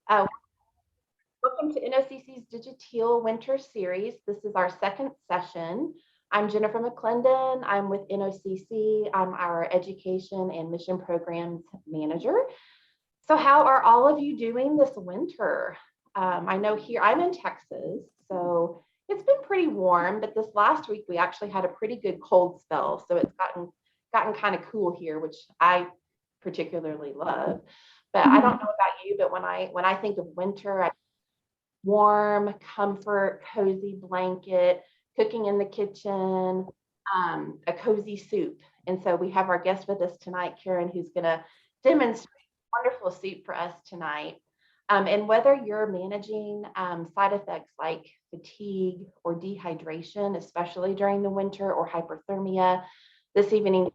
Uh, Welcome to NOCC's Digital Winter Series. This is our second session. I'm Jennifer McClendon. I'm with NOCC. I'm our Education and Mission Programs Manager. So how are all of you doing this winter? I know here, I'm in Texas, so it's been pretty warm, but this last week we actually had a pretty good cold spell. So it's gotten kind of cool here, which I particularly love. But I don't know about you, but when I think of winter, warm, comfort, cozy blanket, cooking in the kitchen, a cozy soup. And so we have our guest with us tonight, Karen, who's going to demonstrate wonderful soup for us tonight. And whether you're managing side effects like fatigue or dehydration, especially during the winter, or hyperthermia, this evening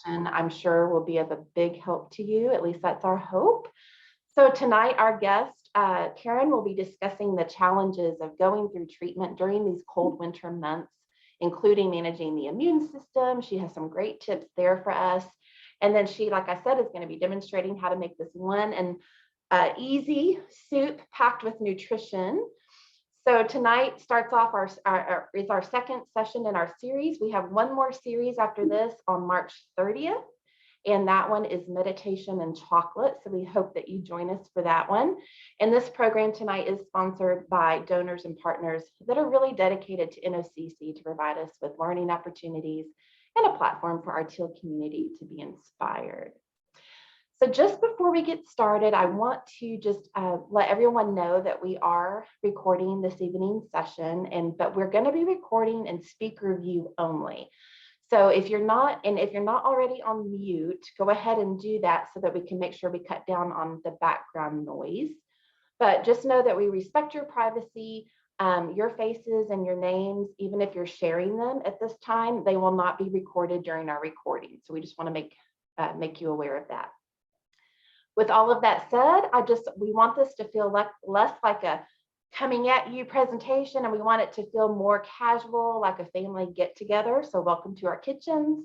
session, I'm sure, will be of a big help to you. At least that's our hope. So tonight, our guest, Karen, will be discussing the challenges of going through treatment during these cold winter months, including managing the immune system. She has some great tips there for us. And then she, like I said, is going to be demonstrating how to make this one and easy soup packed with nutrition. So tonight starts off is our second session in our series. We have one more series after this on March 30th. And that one is meditation and chocolate. So we hope that you join us for that one. And this program tonight is sponsored by donors and partners that are really dedicated to NOCC to provide us with learning opportunities and a platform for our teal community to be inspired. So just before we get started, I want to just let everyone know that we are recording this evening session, but we're going to be recording in speaker view only. So if you're not already on mute, go ahead and do that so that we can make sure we cut down on the background noise. But just know that we respect your privacy, your faces and your names, even if you're sharing them at this time, they will not be recorded during our recording. So we just want to make you aware of that. With all of that said, we want this to feel less like a coming at you presentation, and we want it to feel more casual, like a family get together. So welcome to our kitchens.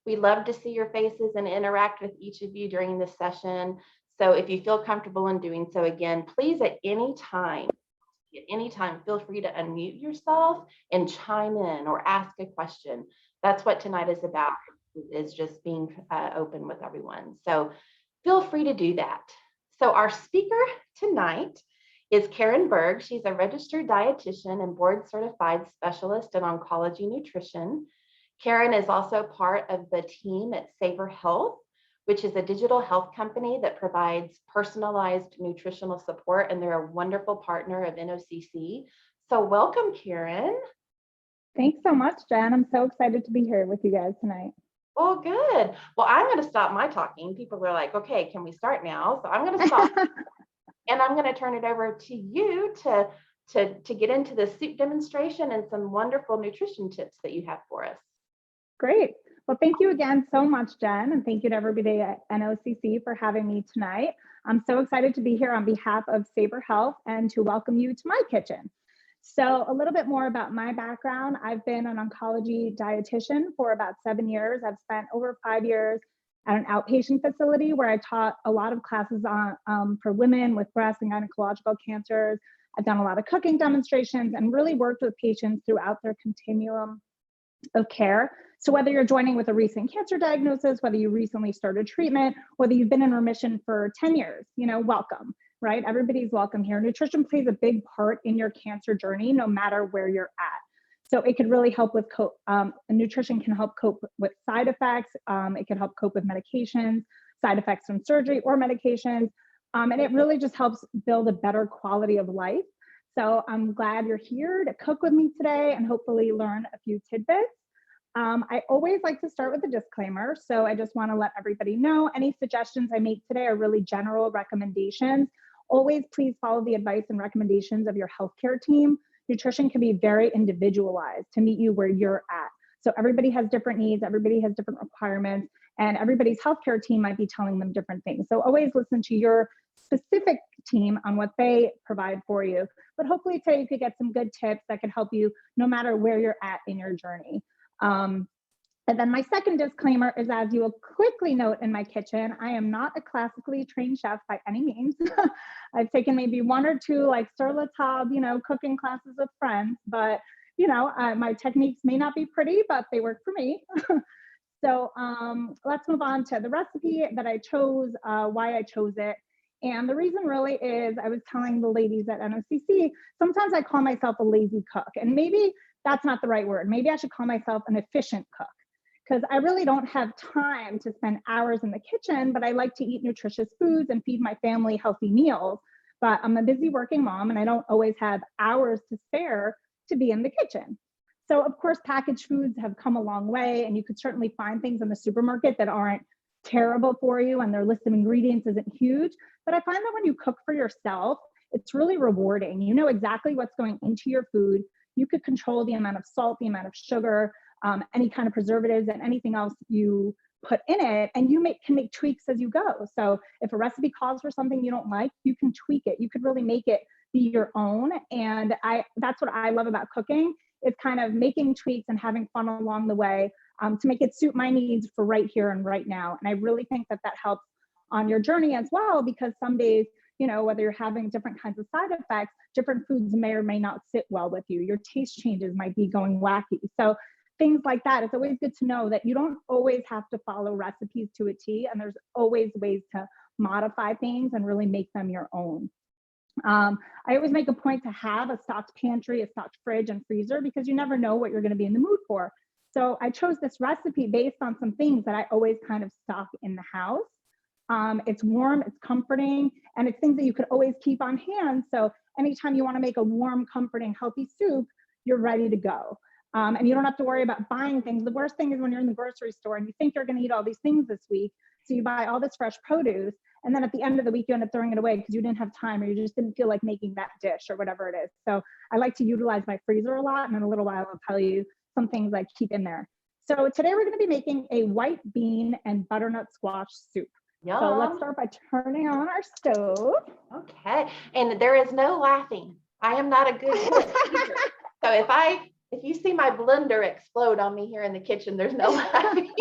We love to see your faces and interact with each of you during this session. So if you feel comfortable in doing so, again, please at any time, feel free to unmute yourself and chime in or ask a question. That's what tonight is about, is just being open with everyone. So feel free to do that. So our speaker tonight is Karen Berg. She's a registered dietitian and board certified specialist in oncology nutrition. Karen is also part of the team at Savor, which is a digital health company that provides personalized nutritional support, and they're a wonderful partner of NOCC. So welcome, Karen. Thanks so much, Jen. I'm so excited to be here with you guys tonight. Oh, good. Well, I'm going to stop my talking. People are like, okay, can we start now? So I'm going to stop. And I'm going to turn it over to you to get into the soup demonstration and some wonderful nutrition tips that you have for us. Great. Well, thank you again so much, Jen, and thank you to everybody at NOCC for having me tonight. I'm so excited to be here on behalf of Savor Health and to welcome you to my kitchen. So a little bit more about my background. I've been an oncology dietitian for about 7 years. I've spent over 5 years at an outpatient facility where I taught a lot of classes on for women with breast and gynecological cancers. I've done a lot of cooking demonstrations and really worked with patients throughout their continuum of care. So whether you're joining with a recent cancer diagnosis, whether you recently started treatment, whether you've been in remission for 10 years, welcome, right? Everybody's welcome here. Nutrition plays a big part in your cancer journey, no matter where you're at. So it could really help with nutrition can help cope with side effects. It can help cope with medications, side effects from surgery or medications. And it really just helps build a better quality of life. So I'm glad you're here to cook with me today and hopefully learn a few tidbits. I always like to start with a disclaimer. So I just want to let everybody know any suggestions I make today are really general recommendations. Always please follow the advice and recommendations of your healthcare team. Nutrition can be very individualized to meet you where you're at. So everybody has different needs, everybody has different requirements, and everybody's healthcare team might be telling them different things. So always listen to your specific team on what they provide for you. But hopefully today you could get some good tips that could help you no matter where you're at in your journey. And then my second disclaimer is, as you will quickly note in my kitchen, I am not a classically trained chef by any means. I've taken maybe one or two like sur la table, cooking classes with friends, but my techniques may not be pretty, but they work for me. So let's move on to the recipe that I chose, why I chose it. And the reason really is, I was telling the ladies at NOCC, sometimes I call myself a lazy cook, and maybe that's not the right word. Maybe I should call myself an efficient cook, because I really don't have time to spend hours in the kitchen, but I like to eat nutritious foods and feed my family healthy meals. But I'm a busy working mom, and I don't always have hours to spare to be in the kitchen. So of course, packaged foods have come a long way, and you could certainly find things in the supermarket that aren't terrible for you, and their list of ingredients isn't huge. But I find that when you cook for yourself, it's really rewarding. You know exactly what's going into your food. You could control the amount of salt, the amount of sugar, any kind of preservatives, and anything else you put in it, and you can make tweaks as you go. So if a recipe calls for something you don't like, you can tweak it. You could really make it be your own. And that's what I love about cooking, is kind of making tweaks and having fun along the way, to make it suit my needs for right here and right now. And I really think that helps on your journey as well, because some days, whether you're having different kinds of side effects, different foods may or may not sit well with you. Your taste changes might be going wacky. So things like that, it's always good to know that you don't always have to follow recipes to a T, and there's always ways to modify things and really make them your own. I always make a point to have a stocked pantry, a stocked fridge and freezer, because you never know what you're going to be in the mood for. So I chose this recipe based on some things that I always kind of stock in the house. It's warm, it's comforting, and it's things that you could always keep on hand. So anytime you want to make a warm, comforting, healthy soup, you're ready to go. And you don't have to worry about buying things. The worst thing is when you're in the grocery store and you think you're going to eat all these things this week. So you buy all this fresh produce, and then at the end of the week, you end up throwing it away because you didn't have time, or you just didn't feel like making that dish or whatever it is. So I like to utilize my freezer a lot. And in a little while, I'll tell you some things I keep in there. So today we're going to be making a white bean and butternut squash soup. Yum. So let's start by turning on our stove. Okay. And there is no laughing. I am not a good speaker. So if you see my blender explode on me here in the kitchen, there's no laughing.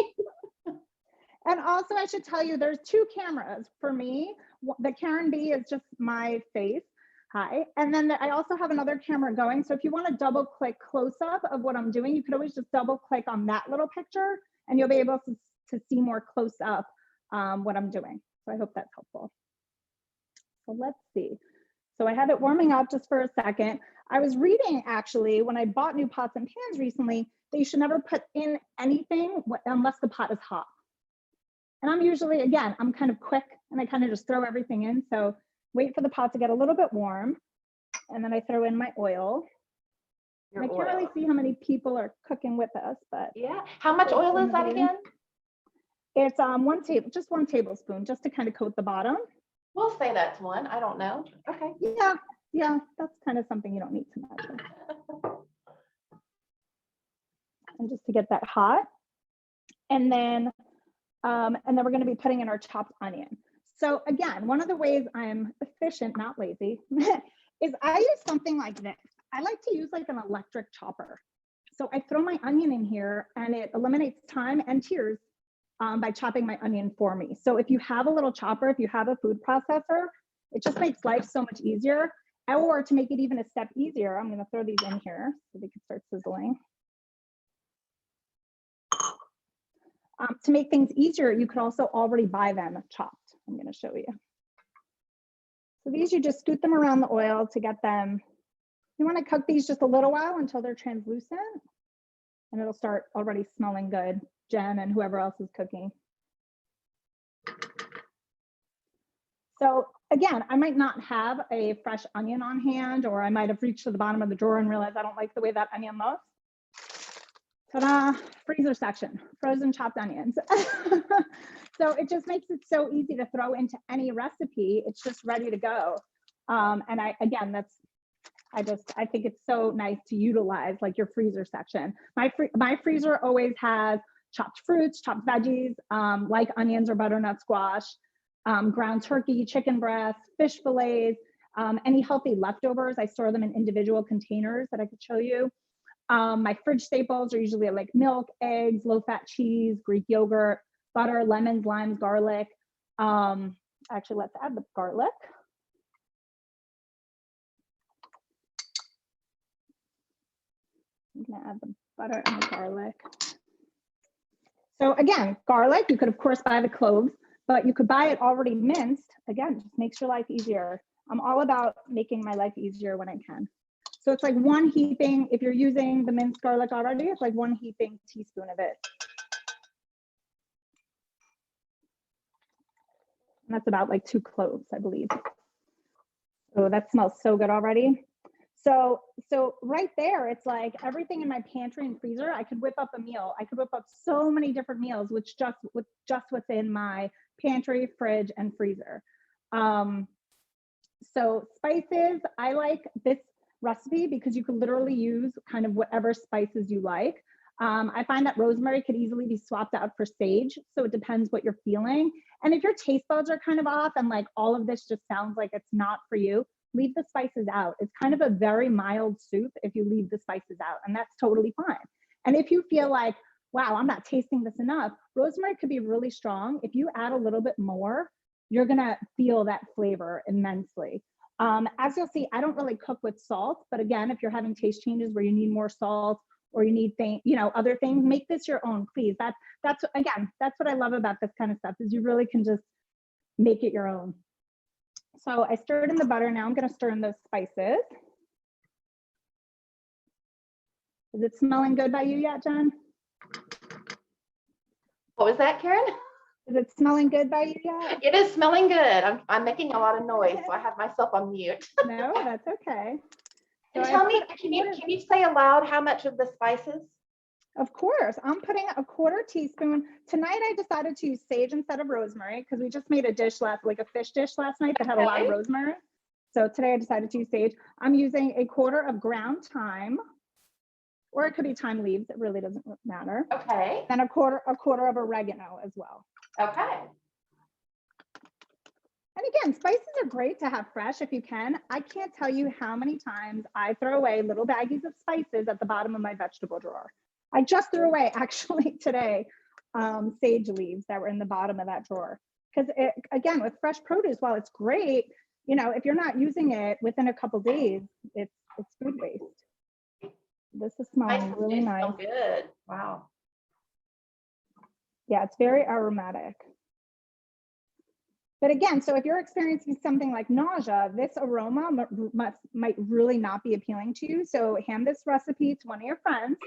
And also, I should tell you, there's two cameras for me. The Karen B is just my face. Hi. And then I also have another camera going. So if you want to double click close up of what I'm doing, you could always just double click on that little picture, and you'll be able to see more close up what I'm doing. So I hope that's helpful. So let's see. So I have it warming up just for a second. I was reading, actually, when I bought new pots and pans recently, that you should never put in anything unless the pot is hot. And I'm usually, again, I'm kind of quick, and I kind of just throw everything in. So wait for the pot to get a little bit warm, and then I throw in my oil. And I can't really see how many people are cooking with us, but yeah. How much oil is that again? It's just 1 tablespoon, just to kind of coat the bottom. We'll say that's 1. I don't know. Okay. Yeah, that's kind of something you don't need to measure. And just to get that hot, and then we're going to be putting in our chopped onion. So again, one of the ways I'm efficient, not lazy, is I use something like this. I like to use like an electric chopper. So I throw my onion in here, and it eliminates time and tears by chopping my onion for me. So if you have a little chopper, if you have a food processor, it just makes life so much easier. Or to make it even a step easier, I'm going to throw these in here so they can start sizzling. To make things easier, you could also already buy them chopped. I'm going to show you. So these, you just scoot them around the oil to get them. You want to cook these just a little while until they're translucent, and it'll start already smelling good, Jen and whoever else is cooking. So again, I might not have a fresh onion on hand, or I might have reached to the bottom of the drawer and realized I don't like the way that onion looks. Ta-da, freezer section, frozen chopped onions. So it just makes it so easy to throw into any recipe. It's just ready to go. And I think it's so nice to utilize like your freezer section. My freezer always has chopped fruits, chopped veggies, like onions or butternut squash, ground turkey, chicken breasts, fish fillets, any healthy leftovers. I store them in individual containers that I could show you. My fridge staples are usually like milk, eggs, low-fat cheese, Greek yogurt, butter, lemons, limes, garlic. Actually, let's add the garlic. I'm gonna add the butter and the garlic. So again, garlic, you could of course buy the cloves, but you could buy it already minced. Again, just makes your life easier. I'm all about making my life easier when I can. So it's like one heaping, if you're using the minced garlic already, it's like one heaping teaspoon of it. And that's about like 2 cloves, I believe. Oh, that smells so good already. So right there, it's like everything in my pantry and freezer, I could whip up a meal. I could whip up so many different meals, with just what's in my pantry, fridge, and freezer. So spices, I like this recipe because you could literally use kind of whatever spices you like. I find that rosemary could easily be swapped out for sage. So it depends what you're feeling. And if your taste buds are kind of off and like all of this just sounds like it's not for you, leave the spices out. It's kind of a very mild soup if you leave the spices out, and that's totally fine. And if you feel like, wow, I'm not tasting this enough, rosemary could be really strong. If you add a little bit more, you're gonna feel that flavor immensely. As you'll see, I don't really cook with salt, but again, if you're having taste changes where you need more salt or you need other things, make this your own, please. That's what I love about this kind of stuff, is you really can just make it your own. So I stirred in the butter. Now I'm going to stir in those spices. Is it smelling good by you yet, Jen? What was that, Karen? Is it smelling good by you yet? It is smelling good. I'm making a lot of noise, so I have myself on mute. No, that's okay. And tell me, can you say aloud how much of the spices? Of course, I'm putting a 1/4 teaspoon. Tonight I decided to use sage instead of rosemary because we just made a dish like a fish dish last night that had a lot of rosemary. So today I decided to use sage. I'm using a 1/4 of ground thyme, or it could be thyme leaves. It really doesn't matter. Okay. And a quarter of oregano as well. Okay. And again, spices are great to have fresh if you can. I can't tell you how many times I throw away little baggies of spices at the bottom of my vegetable drawer. I just threw away actually today sage leaves that were in the bottom of that drawer. Because again, with fresh produce, while it's great, if you're not using it within a couple days, it's food waste. This is smelling really nice. Smell good. Wow. Yeah, it's very aromatic. But again, so if you're experiencing something like nausea, this aroma might really not be appealing to you. So hand this recipe to one of your friends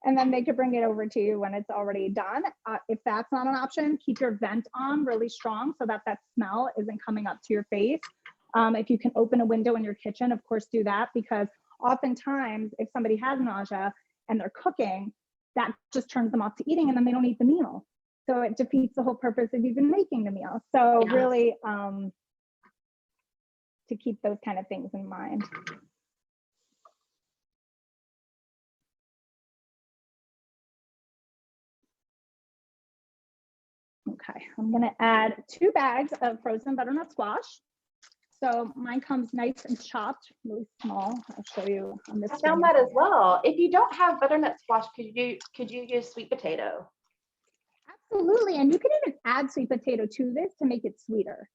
and then they could bring it over to you when it's already done. If that's not an option, keep your vent on really strong so that smell isn't coming up to your face. If you can open a window in your kitchen, of course, do that, because oftentimes if somebody has nausea and they're cooking, that just turns them off to eating and then they don't eat the meal. So it defeats the whole purpose of even making the meal. So really to keep those kind of things in mind. Okay, I'm gonna add 2 bags of frozen butternut squash. So mine comes nice and chopped, really small. I'll show you on this. I found that as well. If you don't have butternut squash, could you use sweet potato? Absolutely, and you can even add sweet potato to this to make it sweeter.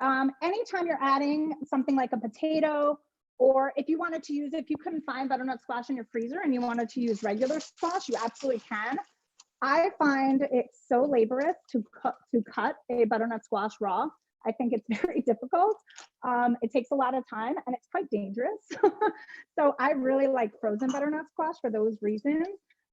Anytime you're adding something like a potato, or if you wanted to use, if you couldn't find butternut squash in your freezer and you wanted to use regular squash, you absolutely can. I find it so laborious to cut a butternut squash raw. I think it's very difficult. It takes a lot of time and it's quite dangerous. So I really like frozen butternut squash for those reasons.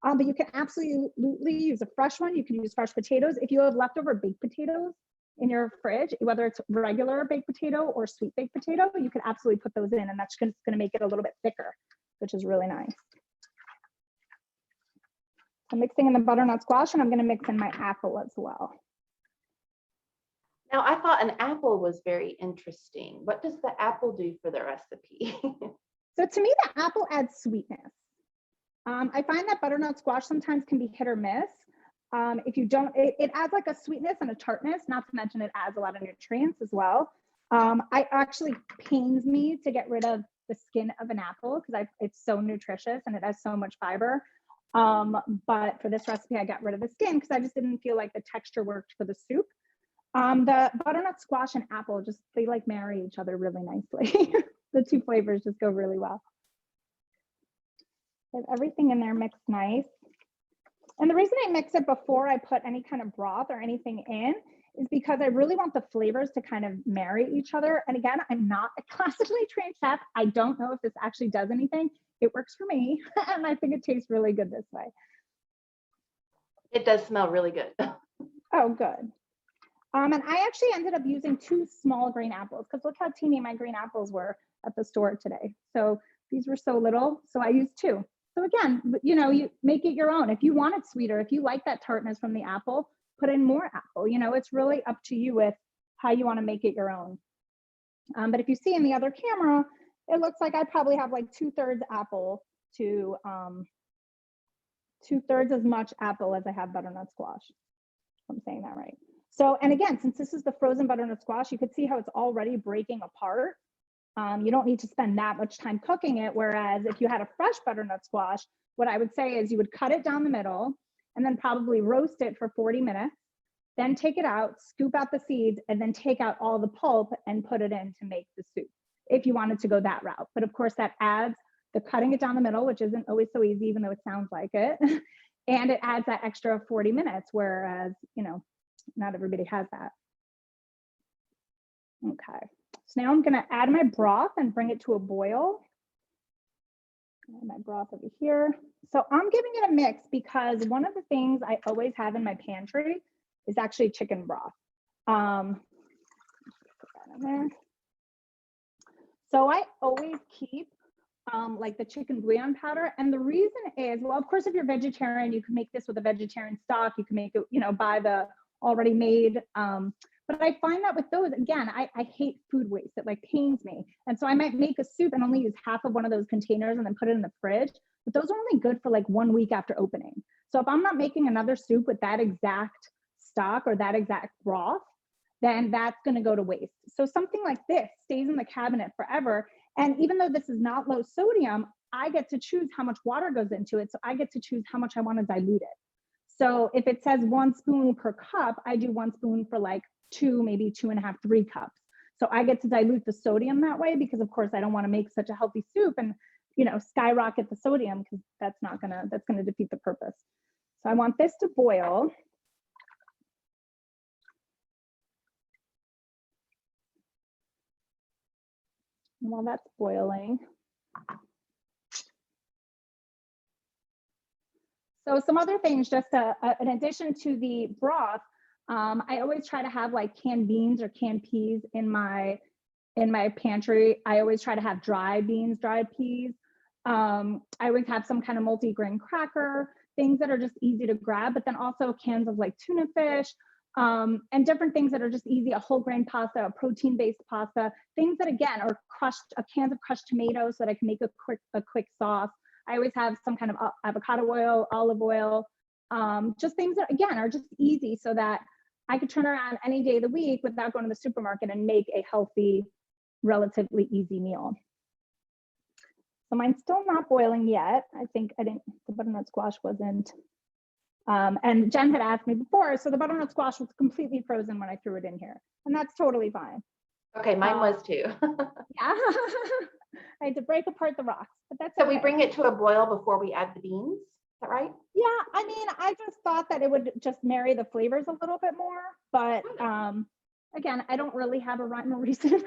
But you can absolutely use a fresh one. You can use fresh potatoes. If you have leftover baked potatoes in your fridge, whether it's regular baked potato or sweet baked potato, you can absolutely put those in, and that's going to make it a little bit thicker, which is really nice. I'm mixing in the butternut squash, and I'm going to mix in my apple as well. Now, I thought an apple was very interesting. What does the apple do for the recipe? So to me, the apple adds sweetness. I find that butternut squash sometimes can be hit or miss. If you don't, it adds like a sweetness and a tartness, not to mention it adds a lot of nutrients as well. I actually pains me to get rid of the skin of an apple because it's so nutritious and it has so much fiber. But for this recipe, I got rid of the skin because I just didn't feel like the texture worked for the soup. The butternut squash and apple, they like marry each other really nicely. The two flavors just go really well. Have everything in there mixed nice. And the reason I mix it before I put any kind of broth or anything in is because I really want the flavors to kind of marry each other. And again, I'm not a classically trained chef. I don't know if this actually does anything. It works for me, and I think it tastes really good this way. It does smell really good. Oh, good. And I actually ended up using 2 small green apples because look how teeny my green apples were at the store today. So these were so little, so I used 2. So again, you know, you make it your own. If you want it sweeter, if you like that tartness from the apple, put in more apple. You know, it's really up to you with how you want to make it your own. But if you see in the other camera, it looks like I probably have like 2/3 apple to 2/3 as much apple as I have butternut squash. If I'm saying that right. So, and again, since this is the frozen butternut squash, you could see how it's already breaking apart. You don't need to spend that much time cooking it. Whereas if you had a fresh butternut squash, what I would say is you would cut it down the middle and then probably roast it for 40 minutes, then take it out, scoop out the seeds, and then take out all the pulp and put it in to make the soup, if you wanted to go that route. But of course that adds the cutting it down the middle, which isn't always so easy, even though it sounds like it. And it adds that extra 40 minutes, whereas, you know, not everybody has that. Okay, so now I'm gonna add my broth and bring it to a boil. Add my broth over here. So I'm giving it a mix because one of the things I always have in my pantry is actually chicken broth. Put that in there. So I always keep like the chicken bouillon powder. And the reason is, well, of course, if you're vegetarian, you can make this with a vegetarian stock. You can make it, you know, buy the already made. But I find that with those, again, I hate food waste. It like pains me. And so I might make a soup and only use half of one of those containers and then put it in the fridge. But those are only good for like 1 week after opening. So if I'm not making another soup with that exact stock or that exact broth, then that's going to go to waste. So something like this stays in the cabinet forever. And even though this is not low sodium, I get to choose how much water goes into it. So I get to choose how much I want to dilute it. So if it says 1 spoon per cup, I do 1 spoon for like 2, maybe 2.5, 3 cups. So I get to dilute the sodium that way because of course I don't want to make such a healthy soup and, you know, skyrocket the sodium because that's gonna defeat the purpose. So I want this to boil. And while that's boiling, so some other things, just in addition to the broth, I always try to have like canned beans or canned peas in my pantry. I always try to have dried beans, dried peas. I always have some kind of multi-grain cracker, things that are just easy to grab, but then also cans of like tuna fish, and different things that are just easy, a whole grain pasta, a protein-based pasta, things that again are crushed, cans of crushed tomatoes so that I can make a quick sauce. I always have some kind of avocado oil, olive oil, just things that again are just easy so that I could turn around any day of the week without going to the supermarket and make a healthy, relatively easy meal. So mine's still not boiling yet. I think the butternut squash wasn't. And Jen had asked me before, so the butternut squash was completely frozen when I threw it in here, and that's totally fine. Okay, mine was too. Yeah, I had to break apart the rocks, but that's So okay. we bring it to a boil before we add the beans, is that right? Yeah, I mean, I just thought that it would just marry the flavors a little bit more, but again, I don't really have a rhyme or reason.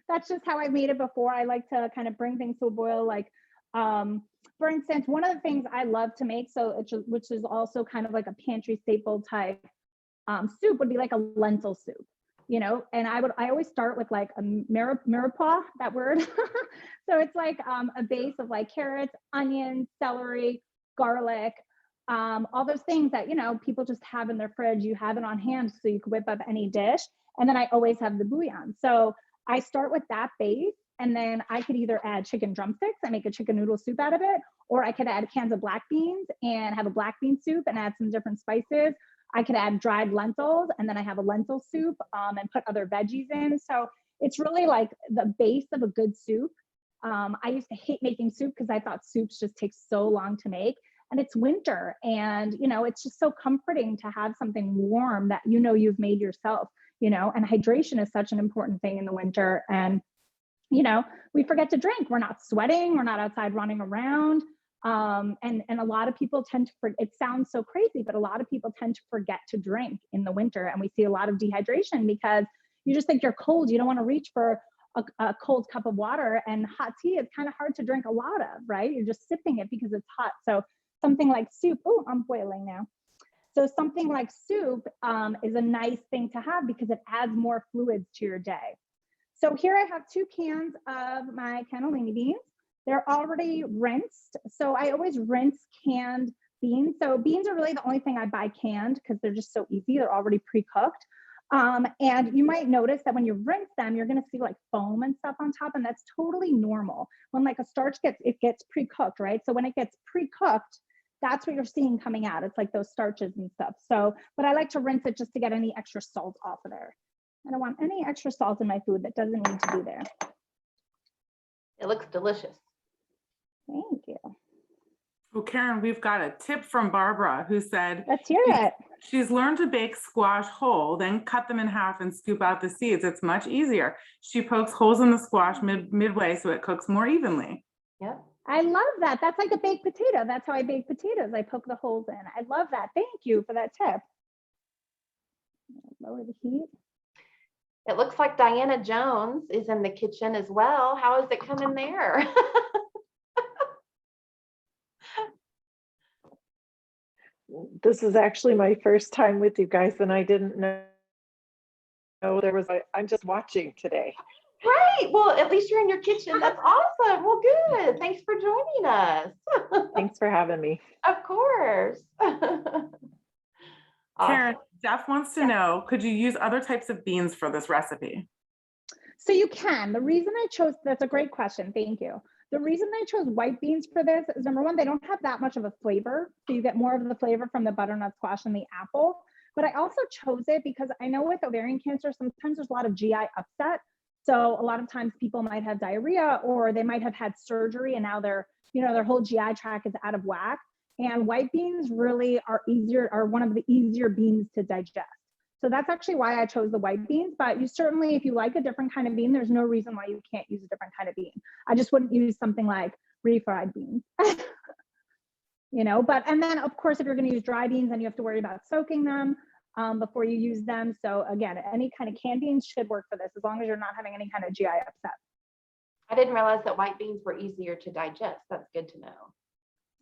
That's just how I made it before. I like to kind of bring things to a boil. Like, for instance, one of the things I love to make, which is also kind of like a pantry staple type soup, would be like a lentil soup, you know. And I always start with like a mirepoix, that word. So it's like a base of like carrots, onions, celery, garlic, all those things that, you know, people just have in their fridge. You have it on hand so you can whip up any dish. And then I always have the bouillon. So I start with that base, and then I could either add chicken drumsticks and make a chicken noodle soup out of it, or I could add cans of black beans and have a black bean soup and add some different spices. I could add dried lentils, and then I have a lentil soup and put other veggies in. So it's really like the base of a good soup I used to hate making soup because I thought soups just take so long to make. And it's winter, and it's just so comforting to have something warm that you've made yourself. And hydration is such an important thing in the winter. And we forget to drink. We're not sweating. We're not outside running around. And a lot of people tend to forget. It sounds so crazy, but a lot of people tend to forget to drink in the winter. And we see a lot of dehydration because you just think you're cold. You don't want to reach for a cold cup of water, and hot tea is kind of hard to drink a lot of, right? You're just sipping it because it's hot. So something like soup, oh, I'm boiling now. So something like soup is a nice thing to have because it adds more fluids to your day. So here I have 2 cans of my cannellini beans. They're already rinsed. So I always rinse canned beans. So beans are really the only thing I buy canned because they're just so easy. They're already pre-cooked. And you might notice that when you rinse them, you're going to see like foam and stuff on top. And that's totally normal. When like a starch gets pre-cooked, right? So when it gets pre-cooked, that's what you're seeing coming out. It's like those starches and stuff. So, but I like to rinse it just to get any extra salt off of there. I don't want any extra salt in my food that doesn't need to be there. It looks delicious. Thank you. Well, Karen, we've got a tip from Barbara who said, let's hear it. She's learned to bake squash whole, then cut them in half and scoop out the seeds. It's much easier. She pokes holes in the squash midway so it cooks more evenly. Yep. I love that. That's like a baked potato. That's how I bake potatoes. I poke the holes in. I love that. Thank you for that tip. Lower the heat. It looks like Diana Jones is in the kitchen as well. How is it coming there? This is actually my first time with you guys, and I didn't know there was I'm just watching today. Great. Well, at least you're in your kitchen. That's awesome. Well, good. Thanks for joining us. Thanks for having me. Of course. Awesome. Karen, Jeff wants to know, could you use other types of beans for this recipe? So you can. The reason I chose, that's a great question. Thank you. The reason I chose white beans for this is, number one, they don't have that much of a flavor. So you get more of the flavor from the butternut squash and the apple. But I also chose it because I know with ovarian cancer, sometimes there's a lot of GI upset. So a lot of times people might have diarrhea, or they might have had surgery and now their whole GI tract is out of whack. And white beans really are one of the easier beans to digest. So that's actually why I chose the white beans. But you certainly, if you like a different kind of bean, there's no reason why you can't use a different kind of bean. I just wouldn't use something like refried beans. But, and then of course, if you're going to use dry beans, then you have to worry about soaking them before you use them. So again, any kind of canned beans should work for this, as long as you're not having any kind of GI upset. I didn't realize that white beans were easier to digest. That's good to know.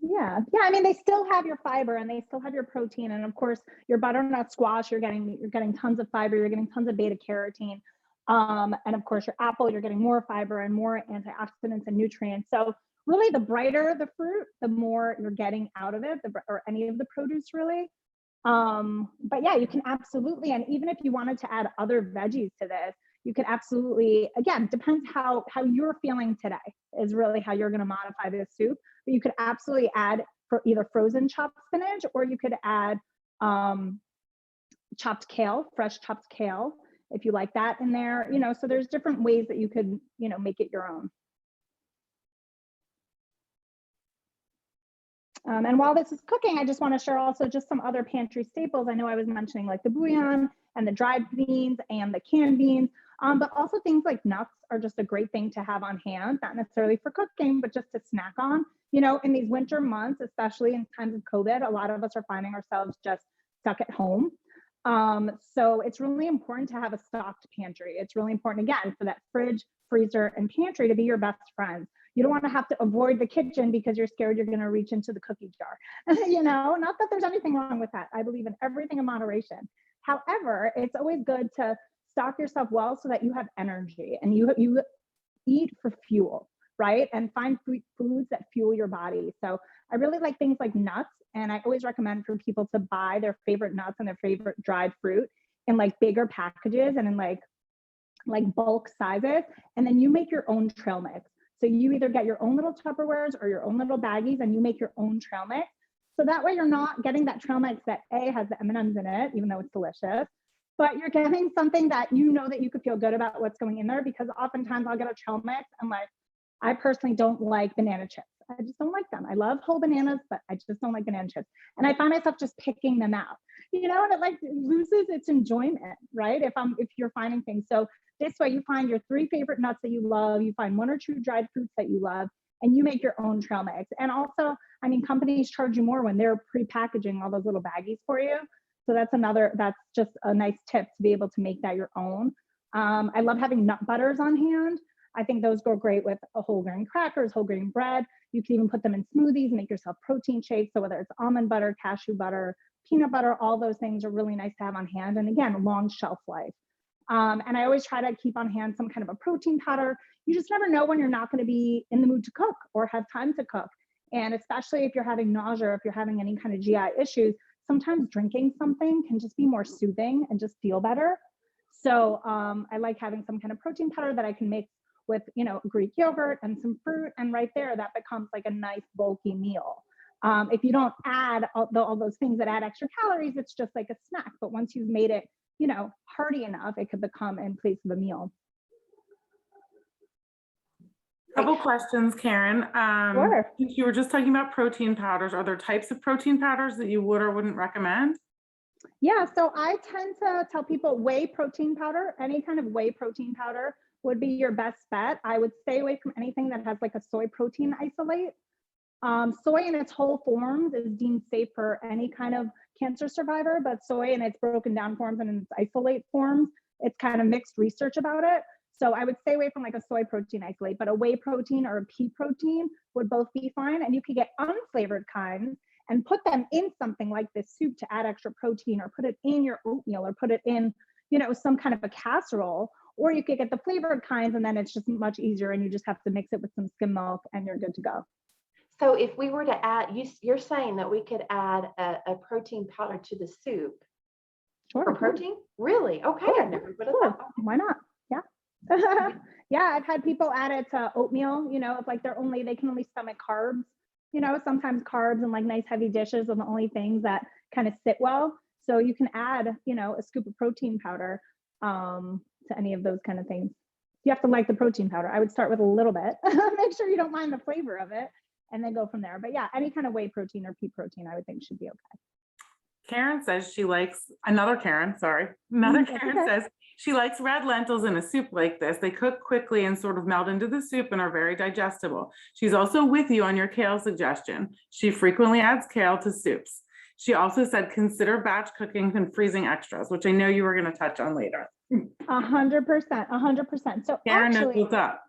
Yeah. I mean, they still have your fiber and they still have your protein, and of course, your butternut squash, you're getting tons of fiber, you're getting tons of beta carotene, and of course, your apple, you're getting more fiber and more antioxidants and nutrients. So really, the brighter the fruit, the more you're getting out of it, or any of the produce, really. But yeah, you can absolutely, and even if you wanted to add other veggies to this, you could absolutely, again, depends how you're feeling today is really how you're going to modify this soup. But you could absolutely add for either frozen chopped spinach, or you could add chopped kale, fresh chopped kale, if you like that in there. So there's different ways that you could make it your own. And while this is cooking, I just want to share also just some other pantry staples. I know I was mentioning like the bouillon and the dried beans and the canned beans, but also things like nuts are just a great thing to have on hand, not necessarily for cooking, but just to snack on. In these winter months, especially in times of COVID, a lot of us are finding ourselves just stuck at home. So it's really important to have a stocked pantry. It's really important, again, for that fridge, freezer, and pantry to be your best friends. You don't want to have to avoid the kitchen because you're scared you're going to reach into the cookie jar. Not that there's anything wrong with that. I believe in everything in moderation. However, it's always good to stock yourself well so that you have energy and you eat for fuel, right? And find foods that fuel your body. So I really like things like nuts. And I always recommend for people to buy their favorite nuts and their favorite dried fruit in like bigger packages and in like bulk sizes. And then you make your own trail mix. So you either get your own little Tupperwares or your own little baggies, and you make your own trail mix. So that way you're not getting that trail mix that has the M&Ms in it, even though it's delicious, but you're getting something that that you could feel good about what's going in there. Because oftentimes I'll get a trail mix and like, I personally don't like banana chips. I just don't like them. I love whole bananas, but I just don't like banana chips. And I find myself just picking them out, and it like loses its enjoyment, right? If you're finding things. So this way you find your 3 favorite nuts that you love, you find 1 or 2 dried fruits that you love, and you make your own trail mix. And also, I mean, companies charge you more when they're pre-packaging all those little baggies for you. So that's just a nice tip to be able to make that your own. I love having nut butters on hand. I think those go great with a whole grain crackers, whole grain bread. You can even put them in smoothies and make yourself protein shakes. So whether it's almond butter, cashew butter, peanut butter, all those things are really nice to have on hand. And again, long shelf life. And I always try to keep on hand some kind of a protein powder. You just never know when you're not going to be in the mood to cook or have time to cook. And especially if you're having nausea, or if you're having any kind of GI issues, sometimes drinking something can just be more soothing and just feel better. So I like having some kind of protein powder that I can mix with, Greek yogurt and some fruit. And right there, that becomes like a nice bulky meal. If you don't add all those things that add extra calories, it's just like a snack. But once you've made it, hearty enough, it could become in place of a meal. Couple questions, Karen. Sure. You were just talking about protein powders. Are there types of protein powders that you would or wouldn't recommend? Yeah, so I tend to tell people whey protein powder, any kind of whey protein powder would be your best bet. I would stay away from anything that has like a soy protein isolate. Soy in its whole forms is deemed safe for any kind of cancer survivor, but soy in its broken down forms and in its isolate forms, it's kind of mixed research about it. So I would stay away from like a soy protein isolate, but a whey protein or a pea protein would both be fine. And you could get unflavored kinds and put them in something like this soup to add extra protein, or put it in your oatmeal, or put it in, some kind of a casserole. Or you could get the flavored kinds, and then it's just much easier, and you just have to mix it with some skim milk and you're good to go. So if we were to add, you're saying that we could add a protein powder to the soup Sure. for protein? Really? Okay, Sure. I never would have thought. Why not? Yeah. Yeah, I've had people add it to oatmeal, if like they can only stomach carbs. Sometimes carbs and like nice heavy dishes are the only things that kind of sit well. So you can add, a scoop of protein powder to any of those kind of things. You have to like the protein powder. I would start with a little bit, make sure you don't mind the flavor of it, and then go from there. But yeah, any kind of whey protein or pea protein, I would think should be okay. Karen says she likes, another Karen says she likes red lentils in a soup like this. They cook quickly and sort of melt into the soup and are very digestible. She's also with you on your kale suggestion. She frequently adds kale to soups. She also said, consider batch cooking and freezing extras, which I know you were going to touch on later. 100%. So Karen knows actually, what's up.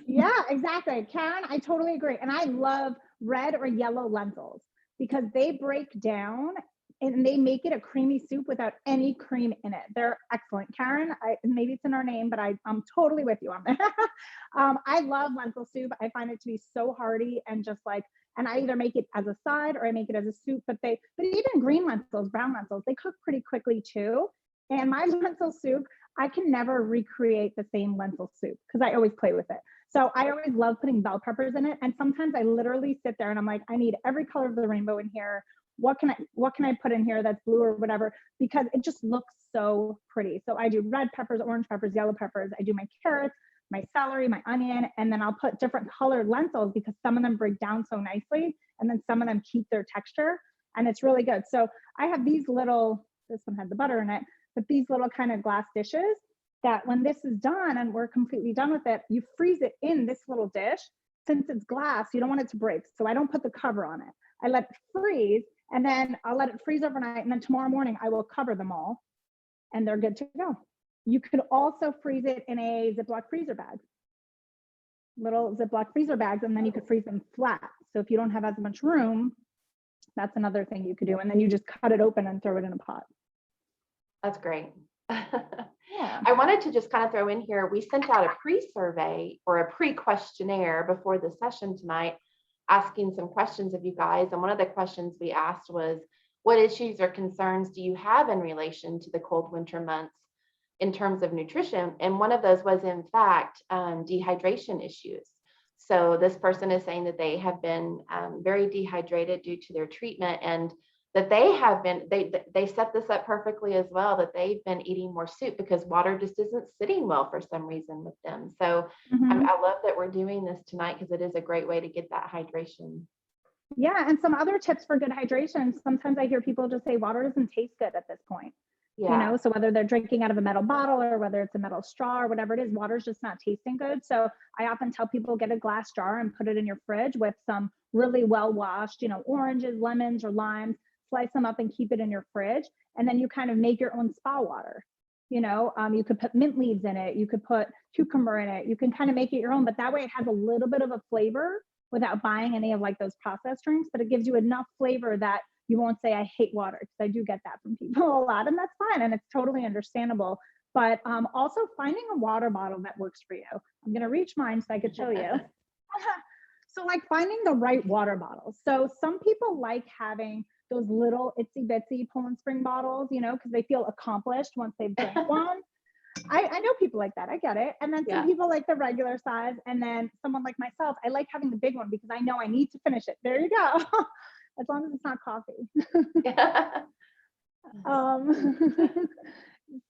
yeah, exactly. Karen, I totally agree. And I love red or yellow lentils because they break down and they make it a creamy soup without any cream in it. They're excellent. Karen, maybe it's in our name, but I'm totally with you on that. I love lentil soup. I find it to be so hearty and just like, and I either make it as a side or I make it as a soup, but even green lentils, brown lentils, they cook pretty quickly too. And my lentil soup, I can never recreate the same lentil soup because I always play with it. So I always love putting bell peppers in it. And sometimes I literally sit there and I'm like, I need every color of the rainbow in here. What can I put in here that's blue or whatever, because it just looks so pretty. So I do red peppers, orange peppers, yellow peppers. I do my carrots, my celery, my onion, and then I'll put different colored lentils because some of them break down so nicely and then some of them keep their texture and it's really good. So I have these little, this one had the butter in it, but these little kind of glass dishes that when this is done and we're completely done with it, you freeze it in this little dish. Since it's glass, you don't want it to break. So I don't put the cover on it. I let it freeze and then I'll let it freeze overnight. And then tomorrow morning I will cover them all and they're good to go. You could also freeze it in a Ziploc freezer bag, little Ziploc freezer bags, and then you could freeze them flat. So if you don't have as much room, that's another thing you could do. And then you just cut it open and throw it in a pot. That's great. Yeah. I wanted to just kind of throw in here, we sent out a pre-survey or a pre-questionnaire before the session tonight, asking some questions of you guys. And one of the questions we asked was, what issues or concerns do you have in relation to the cold winter months in terms of nutrition? And one of those was, in fact, dehydration issues. So this person is saying that they have been very dehydrated due to their treatment, and that they set this up perfectly as well, that they've been eating more soup because water just isn't sitting well for some reason with them. So I love that we're doing this tonight because it is a great way to get that hydration. Yeah, and some other tips for good hydration. Sometimes I hear people just say water doesn't taste good at this point. Yeah. You know, so whether they're drinking out of a metal bottle or whether it's a metal straw or whatever it is, water's just not tasting good. So I often tell people get a glass jar and put it in your fridge with some really well washed, you know, oranges, lemons, or limes, slice them up and keep it in your fridge. And then you kind of make your own spa water. You know, you could put mint leaves in it, you could put cucumber in it, you can kind of make it your own, but that way it has a little bit of a flavor without buying any of like those processed drinks, but it gives you enough flavor that you won't say, I hate water, because I do get that from people a lot, and that's fine, and it's totally understandable. But also finding a water bottle that works for you. I'm gonna reach mine so I could show you. So like finding the right water bottle. So some people like having those little itsy bitsy Poland Spring bottles, you know, because they feel accomplished once they've drank one. I know people like that. I get it. And then some people like the regular size. And then someone like myself, I like having the big one because I know I need to finish it. There you go. As long as it's not coffee.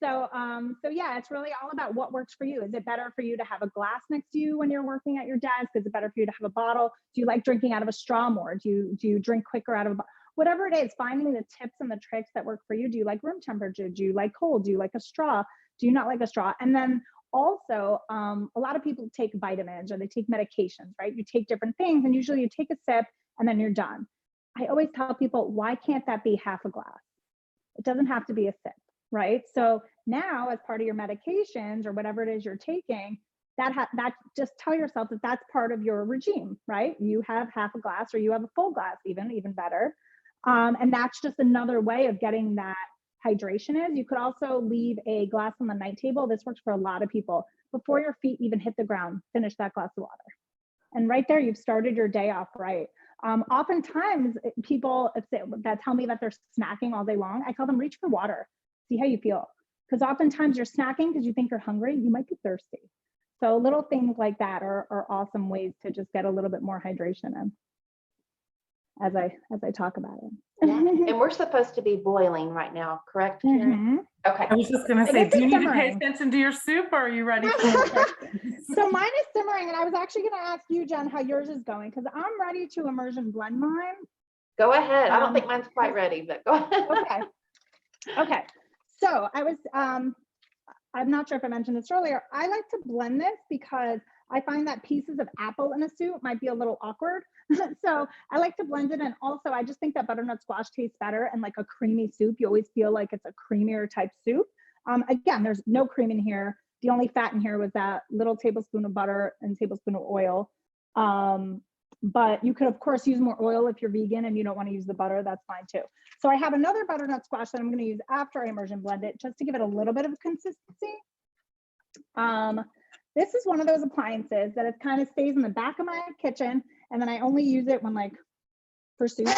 So yeah, it's really all about what works for you. Is it better for you to have a glass next to you when you're working at your desk? Is it better for you to have a bottle? Do you like drinking out of a straw more? Do you drink quicker out of a bottle? Whatever it is, finding the tips and the tricks that work for you. Do you like room temperature? Do you like cold? Do you like a straw? Do you not like a straw? And then also, a lot of people take vitamins or they take medications, right? You take different things and usually you take a sip and then you're done. I always tell people, why can't that be half a glass? It doesn't have to be a sip, right? So now as part of your medications or whatever it is you're taking, that just tell yourself that that's part of your regime, right? You have half a glass or you have a full glass, even better. And that's just another way of getting that hydration is. You could also leave a glass on the night table. This works for a lot of people. Before your feet even hit the ground, finish that glass of water. And right there, you've started your day off right. Oftentimes people that tell me that they're snacking all day long, I tell them reach for water, see how you feel. Because oftentimes you're snacking because you think you're hungry, you might be thirsty. So little things like that are awesome ways to just get a little bit more hydration in as I talk about it. Yeah. And we're supposed to be boiling right now, correct, Karen? Okay. I was just going to say, do you need to pay attention to your soup or are you ready for So mine is simmering, and I was actually going to ask you, Jen, how yours is going, because I'm ready to immersion blend mine. Go ahead. I don't think mine's quite ready, but go ahead. Okay. So I was, I'm not sure if I mentioned this earlier. I like to blend this because I find that pieces of apple in a soup might be a little awkward. So I like to blend it. And also I just think that butternut squash tastes better and like a creamy soup. You always feel like it's a creamier type soup. Again, there's no cream in here. The only fat in here was that little tablespoon of butter and tablespoon of oil. But you could of course use more oil if you're vegan and you don't want to use the butter, that's fine too. So I have another butternut squash that I'm going to use after I immersion blend it, just to give it a little bit of consistency. This is one of those appliances that it kind of stays in the back of my kitchen, and then I only use it when like for soup.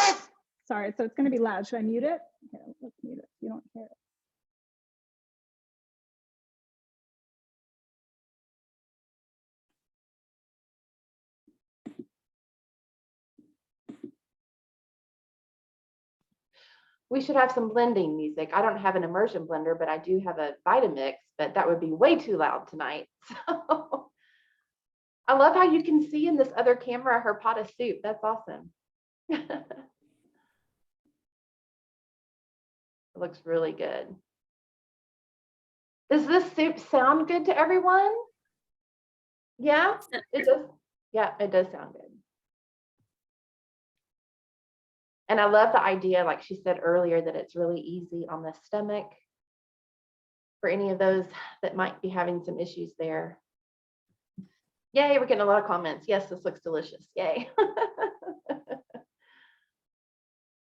Sorry, so it's going to be loud. Should I mute it? Here, let's mute it. You don't hear it. We should have some blending music. I don't have an immersion blender, but I do have a Vitamix, but that would be way too loud tonight. So I love how you can see in this other camera her pot of soup. That's awesome. It looks really good. Does this soup sound good to everyone? Yeah, it does. Yeah, it does sound good. And I love the idea, like she said earlier, that it's really easy on the stomach for any of those that might be having some issues there. Yay, we're getting a lot of comments. Yes, this looks delicious. Yay.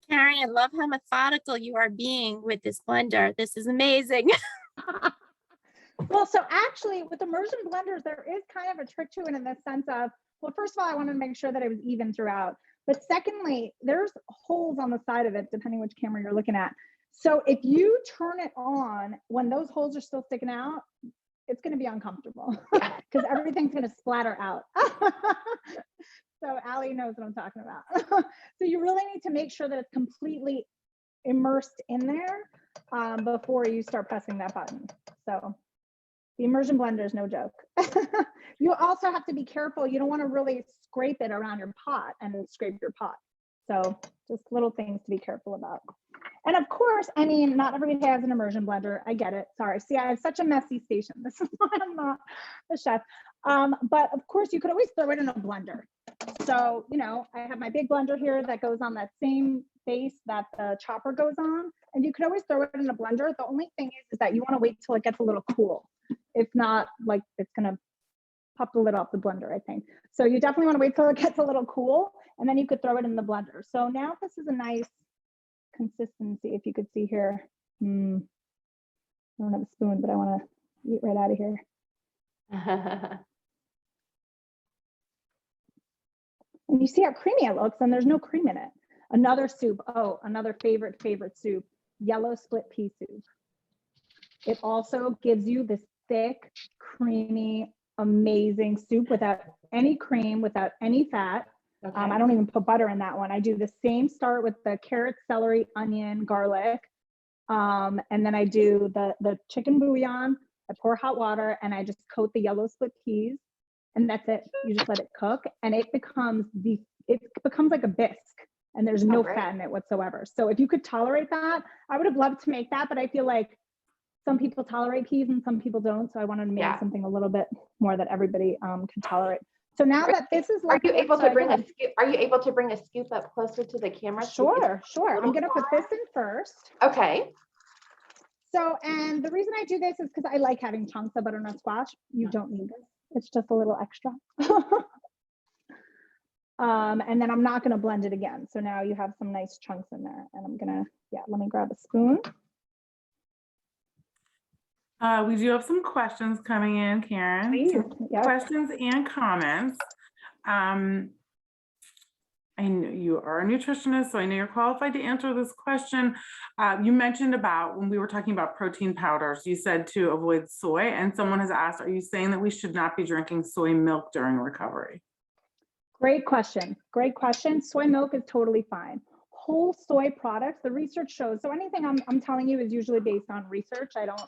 Karen, I love how methodical you are being with this blender. This is amazing. Well, so actually with immersion blenders, there is kind of a trick to it in the sense of, well, first of all, I wanted to make sure that it was even throughout. But secondly, there's holes on the side of it, depending which camera you're looking at. So if you turn it on when those holes are still sticking out, it's going to be uncomfortable because everything's going to splatter out. So Allie knows what I'm talking about. So you really need to make sure that it's completely immersed in there before you start pressing that button. So The immersion blender is no joke. You also have to be careful. You don't want to really scrape it around your pot and then scrape your pot. So just little things to be careful about. And of course, I mean, not everybody has an immersion blender. I get it. Sorry. See, I have such a messy station. This is why I'm not the chef. But of course, you could always throw it in a blender. So, you know, I have my big blender here that goes on that same base that the chopper goes on. And you could always throw it in a blender. The only thing is that you want to wait till it gets a little cool. If not, like, it's going to pop the lid off the blender, I think. So you definitely want to wait till it gets a little cool, and then you could throw it in the blender. So now this is a nice consistency. If you could see here, I don't have a spoon, but I want to eat right out of here. And you see how creamy it looks, and there's no cream in it. Another soup. Oh, another favorite soup, yellow split pea soup. It also gives you this thick, creamy, amazing soup without any cream, without any fat. Okay. I don't even put butter in that one. I do the same start with the carrot, celery, onion, garlic. And then I do the chicken bouillon. I pour hot water and I just coat the yellow split peas, and that's it. You just let it cook, and it becomes like a bisque, and there's no fat in it whatsoever. So if you could tolerate that, I would have loved to make that, but I feel like some people tolerate peas and some people don't. So I wanted to make something a little bit more that everybody can tolerate. So now that this is like, are you able to bring a scoop? Are you able to bring a scoop up closer to the camera? Sure. I'm gonna put this in first. Okay. So, and the reason I do this is because I like having chunks of butternut squash. You don't need this. It's just a little extra. And then I'm not gonna blend it again. So now you have some nice chunks in there, and I'm gonna, let me grab a spoon. We do have some questions coming in, Karen. Please. Yep. Questions and comments. I know you are a nutritionist, so I know you're qualified to answer this question. You mentioned about when we were talking about protein powders, you said to avoid soy, and someone has asked, are you saying that we should not be drinking soy milk during recovery? Great question. Soy milk is totally fine. Whole soy products, the research shows, so anything I'm telling you is usually based on research. I don't,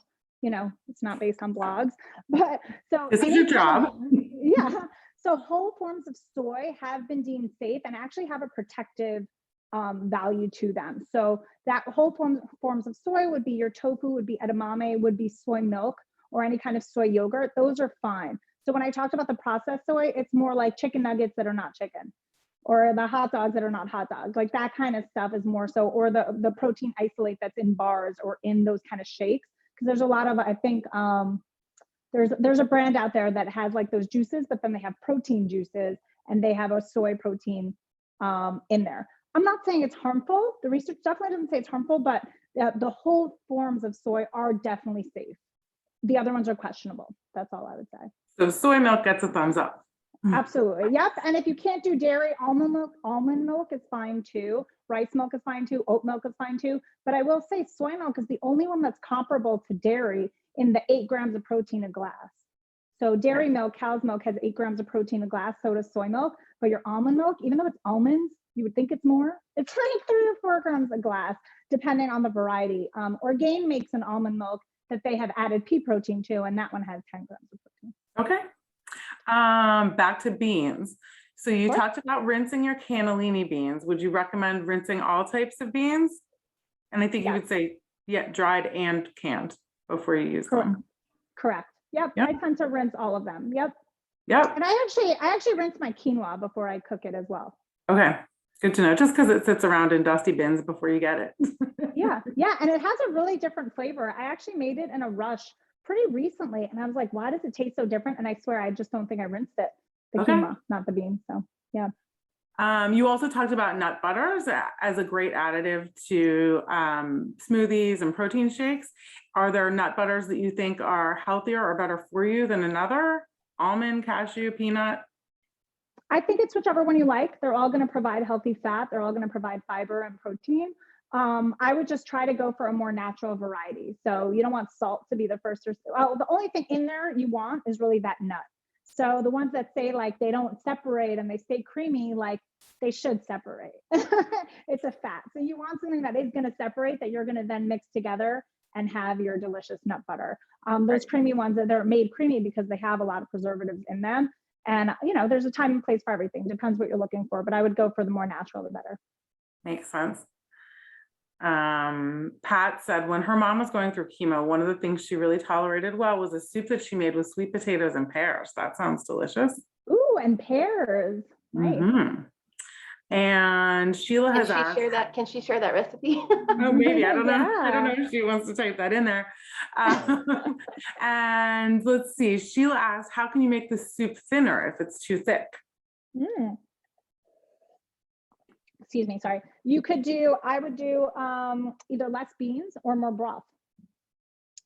it's not based on blogs, but so this is your job. So whole forms of soy have been deemed safe and actually have a protective value to them. So that whole forms of soy would be your tofu, would be edamame, would be soy milk, or any kind of soy yogurt. Those are fine. So when I talked about the processed soy, it's more like chicken nuggets that are not chicken, or the hot dogs that are not hot dogs. Like that kind of stuff is more so, or the protein isolate that's in bars or in those kind of shakes. Because there's a lot of, I think, there's a brand out there that has like those juices, but then they have protein juices and they have a soy protein in there. I'm not saying it's harmful. The research definitely doesn't say it's harmful, but the whole forms of soy are definitely safe. The other ones are questionable. That's all I would say. So soy milk gets a thumbs up. Absolutely. Yep. And if you can't do dairy, almond milk is fine too. Rice milk is fine too. Oat milk is fine too. But I will say soy milk is the only one that's comparable to dairy in the 8 grams of protein a glass. So dairy milk, cow's milk has 8 grams of protein a glass, so does soy milk. But your almond milk, even though it's almonds, you would think it's more. It's like 3 or 4 grams a glass, depending on the variety. Orgain makes an almond milk that they have added pea protein to, and that one has 10 grams of protein. Okay. Back to beans. So you talked about rinsing your cannellini beans. Would you recommend rinsing all types of beans? And I think you would say, dried and canned before you use them. Correct. Yep. I tend to rinse all of them. Yep. And I actually rinse my quinoa before I cook it as well. Okay. Good to know. Just because it sits around in dusty bins before you get it. Yeah. And it has a really different flavor. I actually made it in a rush pretty recently, and I was like, why does it taste so different? And I swear, I just don't think I rinsed it. The quinoa, not the beans. So yeah. You also talked about nut butters as a great additive to smoothies and protein shakes. Are there nut butters that you think are healthier or better for you than another? Almond, cashew, peanut? I think it's whichever one you like. They're all going to provide healthy fat. They're all going to provide fiber and protein. I would just try to go for a more natural variety. So you don't want salt to be the first. The only thing in there you want is really that nut. So the ones that say like they don't separate and they stay creamy, like they should separate. It's a fat. So you want something that is going to separate, that you're going to then mix together and have your delicious nut butter. Those creamy ones, they're made creamy because they have a lot of preservatives in them. And, there's a time and place for everything. Depends what you're looking for, but I would go for the more natural, the better. Makes sense. Pat said when her mom was going through chemo, one of the things she really tolerated well was a soup that she made with sweet potatoes and pears. That sounds delicious. Ooh, and pears. Nice. Mhm. And Sheila has Can she asked, share that? Can she share that recipe? oh, maybe, I don't know. I don't Yeah. know if she wants to type that in there. And let's see, Sheila asked, how can you make the soup thinner if it's too thick? Excuse me, sorry. I would do either less beans or more broth.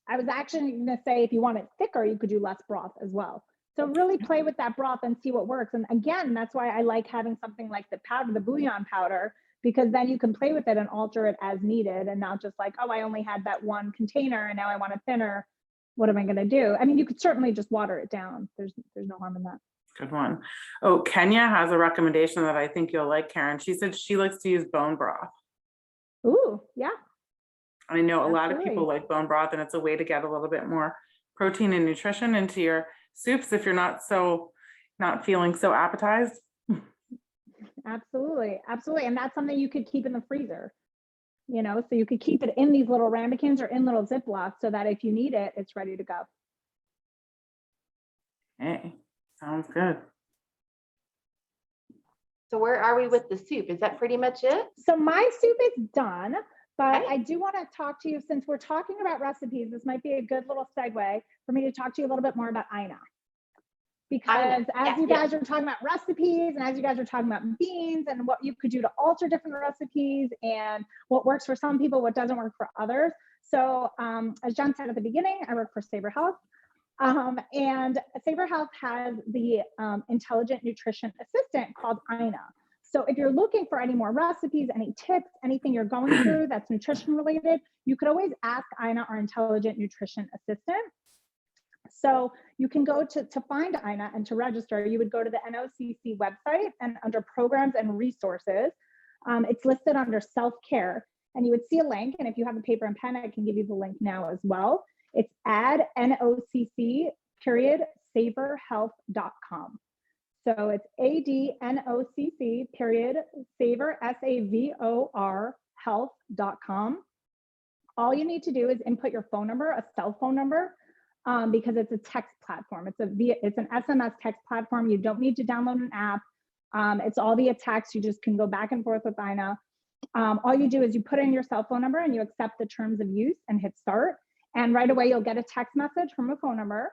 I was actually going to say if you want it thicker, you could do less broth as well. So really play with that broth and see what works. And again, that's why I like having something like the powder, the bouillon powder, because then you can play with it and alter it as needed and not just like, oh, I only had that one container and now I want it thinner. What am I going to do? I mean, you could certainly just water it down. There's no harm in that. Good one. Oh, Kenya has a recommendation that I think you'll like, Karen. She said she likes to use bone broth. Ooh, yeah. I know a lot of Absolutely. people like bone broth, and it's a way to get a little bit more protein and nutrition into your soups if you're not feeling so appetized. Absolutely. Absolutely. And that's something you could keep in the freezer, so you could keep it in these little ramekins or in little Ziplocs so that if you need it, it's ready to go. Hey, sounds good. So where are we with the soup? Is that pretty much it? So my soup is done, but Okay. I do want to talk to you, since we're talking about recipes, this might be a good little segue for me to talk to you a little bit more about Ina. Because as you guys are talking about recipes and as you guys are talking about beans and what you could do to alter different recipes and what works for some people, what doesn't work for others. So as John said at the beginning, I work for Savor Health. And Savor Health has the intelligent nutrition assistant called Ina. So if you're looking for any more recipes, any tips, anything you're going through that's nutrition related, you could always ask Ina, our intelligent nutrition assistant. So you can go to find Ina and to register, you would go to the NOCC website and under programs and resources, it's listed under self-care and you would see a link. And if you have a paper and pen, I can give you the link now as well. It's add NOCC.savorhealth.com. So it's ADNOCC.savor, SAVOR health.com. All you need to do is input your phone number, a cell phone number, because it's a text platform. It's an SMS text platform. You don't need to download an app. It's all via text. You just can go back and forth with Ina. All you do is you put in your cell phone number and you accept the terms of use and hit start. And right away, you'll get a text message from a phone number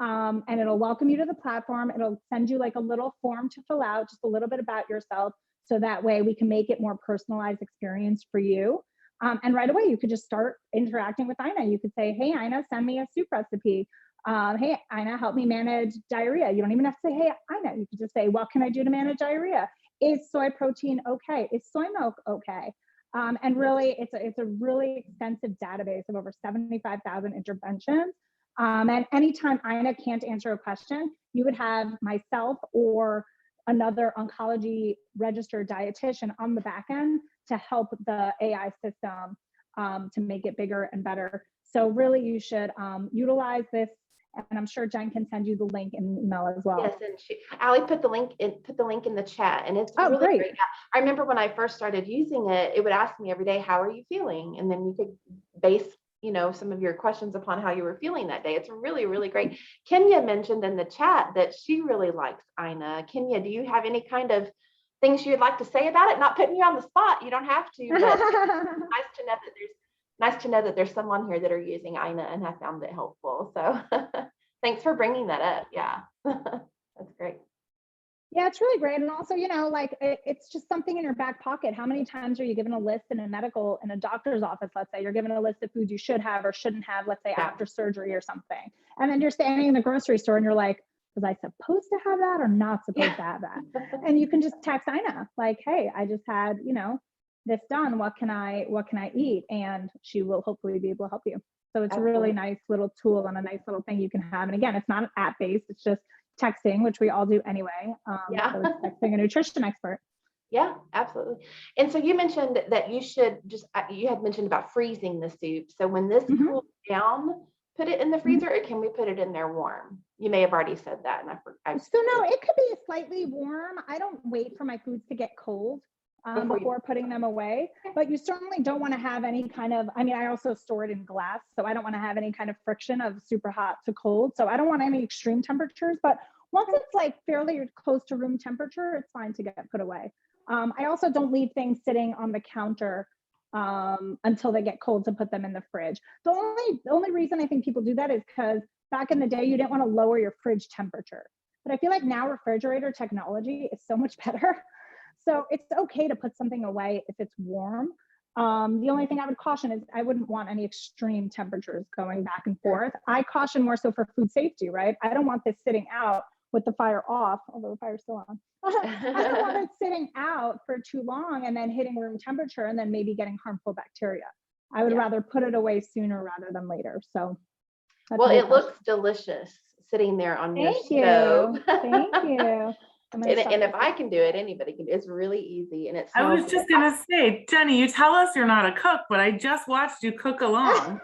and it'll welcome you to the platform. It'll send you like a little form to fill out, just a little bit about yourself. So that way we can make it more personalized experience for you. And right away, you could just start interacting with Ina. You could say, hey, Ina, send me a soup recipe. Hey, Ina, help me manage diarrhea. You don't even have to say, hey, Ina. You could just say, what can I do to manage diarrhea? Is soy protein okay? Is soy milk okay? And really, it's a really extensive database of over 75,000 interventions. And anytime Ina can't answer a question, you would have myself or another oncology registered dietitian on the back end to help the AI system to make it bigger and better. So really you should utilize this, and I'm sure Jen can send you the link in the email as well. Yes, and Allie put the link in the chat, and it's really great. great. I remember when I first started using it, it would ask me every day, how are you feeling? And then you could base some of your questions upon how you were feeling that day. It's really, really great. Kenya mentioned in the chat that she really likes Ina. Kenya, do you have any kind of things you'd like to say about it? Not putting you on the spot, you don't have to, but nice to know that there's someone here that are using Ina and have found it helpful. So thanks for bringing that up. Yeah, that's great. Yeah, it's really great. And also, it's just something in your back pocket. How many times are you given a list in a doctor's office? Let's say you're given a list of foods you should have or shouldn't have, let's say after surgery or something. And then you're standing in the grocery store and you're like, was I supposed to have that or not supposed to have that? And you can just text Ina like, hey, I just had, this done. What can I eat? And she will hopefully be able to help you. So it's a really nice little tool and a nice little thing you can have. And again, it's not app based, it's just texting, which we all do anyway. So it's texting a nutrition expert. Yeah, absolutely. And so you mentioned that you should just, you had mentioned about freezing the soup. So when this Mhm. cools down, put it in the Mhm. freezer, or can we put it in there warm? You may have already said that, and I So no, it could be slightly warm. I don't wait for my foods to get cold before you. before putting them away, but you certainly don't want to have any kind of, I mean, I also store it in glass, so I don't want to have any kind of friction of super hot to cold. So I don't want any extreme temperatures, but once it's like fairly close to room temperature, it's fine to get put away. I also don't leave things sitting on the counter until they get cold to put them in the fridge. The only reason I think people do that is because back in the day, you didn't want to lower your fridge temperature. But I feel like now refrigerator technology is so much better. So it's okay to put something away if it's warm. The only thing I would caution is I wouldn't want any extreme temperatures going back and forth. I caution more so for food safety, right? I don't want this sitting out with the fire off, although the fire's still on. I don't want it sitting out for too long and then hitting room temperature and then maybe getting harmful bacteria. I would Yeah. rather put it away sooner rather than later. So that's Well, a big it caution. looks delicious sitting there on your Thank you. stove. Thank you. I'm gonna stop And if this. I can do it, anybody can. It's really easy, and it I smells was just gonna say, Jenny, you tell us you're not a cook, but I just watched you cook along.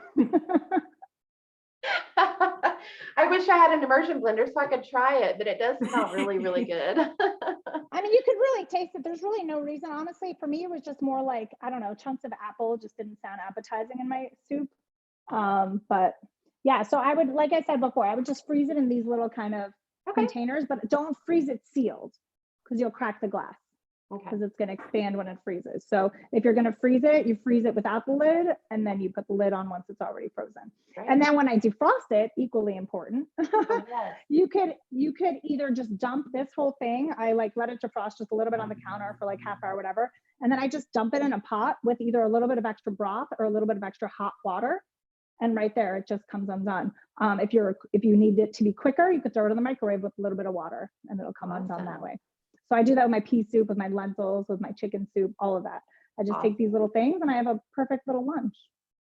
I wish I had an immersion blender so I could try it, but it does smell really, really good. I mean, you could really taste it. There's really no reason. Honestly, for me, it was just more like, I don't know, chunks of apple just didn't sound appetizing in my soup. But yeah, so I would, like I said before, I would just freeze it in these little kind of Okay. containers, but don't freeze it sealed because you'll crack the glass Okay. because it's going to expand when it freezes. So if you're going to freeze it, you freeze it without the lid and then you put the lid on once it's already frozen. Great. And then when I defrost it, equally important, Oh, yes. you could either just dump this whole thing. I like let it defrost just a little bit on the counter for like half hour, whatever. And then I just dump it in a pot with either a little bit of extra broth or a little bit of extra hot water. And right there, it just comes undone. If you need it to be quicker, you could throw it in the microwave with a little bit of water and it'll come undone that way. So I do that with my pea soup, with my lentils, with my chicken soup, all of that. I just take these little things and I have a perfect little lunch.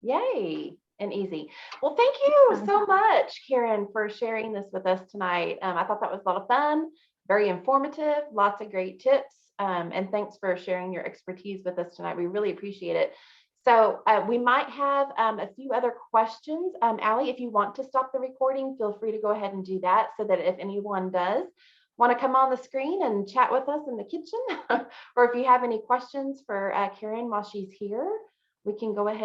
Yay. And easy. Well, thank you so much, Karen, for sharing this with us tonight. I thought that was a lot of fun, very informative, lots of great tips. And thanks for sharing your expertise with us tonight. We really appreciate it. So we might have a few other questions. Allie, if you want to stop the recording, feel free to go ahead and do that so that if anyone does want to come on the screen and chat with us in the kitchen, or if you have any questions for Karen while she's here, we can go ahead